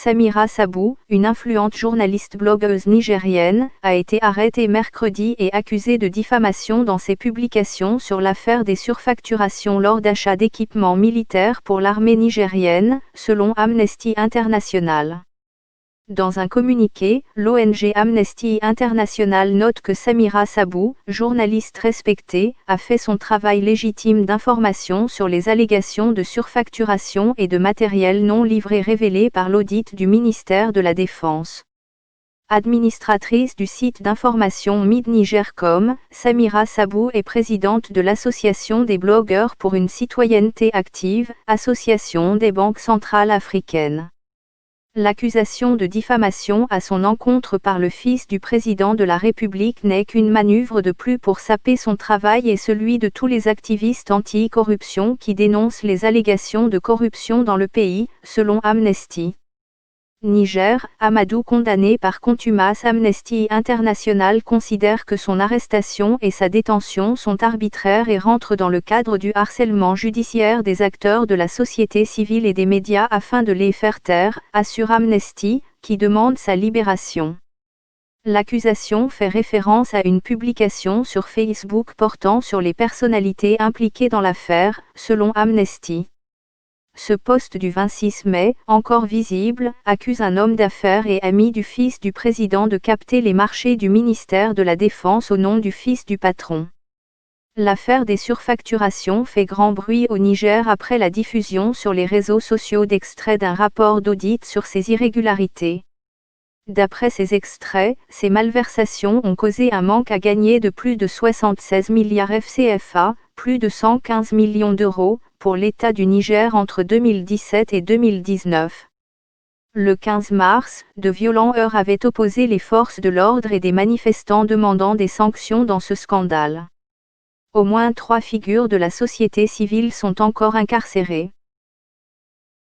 Samira Sabou, une influente journaliste blogueuse nigérienne, a été arrêtée mercredi et accusée de diffamation dans ses publications sur l'affaire des surfacturations lors d'achats d'équipements militaires pour l'armée nigérienne, selon Amnesty International. Dans un communiqué, l'ONG Amnesty International note que Samira Sabou, journaliste respectée, a fait son travail légitime d'information sur les allégations de surfacturation et de matériel non livré révélées par l'audit du ministère de la Défense. Administratrice du site d'information MidNiger.com, Samira Sabou est présidente de l'Association des blogueurs pour une citoyenneté active, association des banques centrales africaines. L'accusation de diffamation à son encontre par le fils du président de la République n'est qu'une manœuvre de plus pour saper son travail et celui de tous les activistes anti-corruption qui dénoncent les allégations de corruption dans le pays, selon Amnesty. Niger, Amadou condamné par contumace. Amnesty International considère que son arrestation et sa détention sont arbitraires et rentrent dans le cadre du harcèlement judiciaire des acteurs de la société civile et des médias afin de les faire taire, assure Amnesty, qui demande sa libération. L'accusation fait référence à une publication sur Facebook portant sur les personnalités impliquées dans l'affaire, selon Amnesty. Ce post du 26 mai, encore visible, accuse un homme d'affaires et ami du fils du président de capter les marchés du ministère de la Défense au nom du fils du patron. L'affaire des surfacturations fait grand bruit au Niger après la diffusion sur les réseaux sociaux d'extraits d'un rapport d'audit sur ces irrégularités. D'après ces extraits, ces malversations ont causé un manque à gagner de plus de 76 milliards FCFA, plus de 115 millions d'euros, pour l'État du Niger entre 2017 et 2019. Le 15 mars, de violents heurts avaient opposé les forces de l'ordre et des manifestants demandant des sanctions dans ce scandale. Au moins 3 figures de la société civile sont encore incarcérées.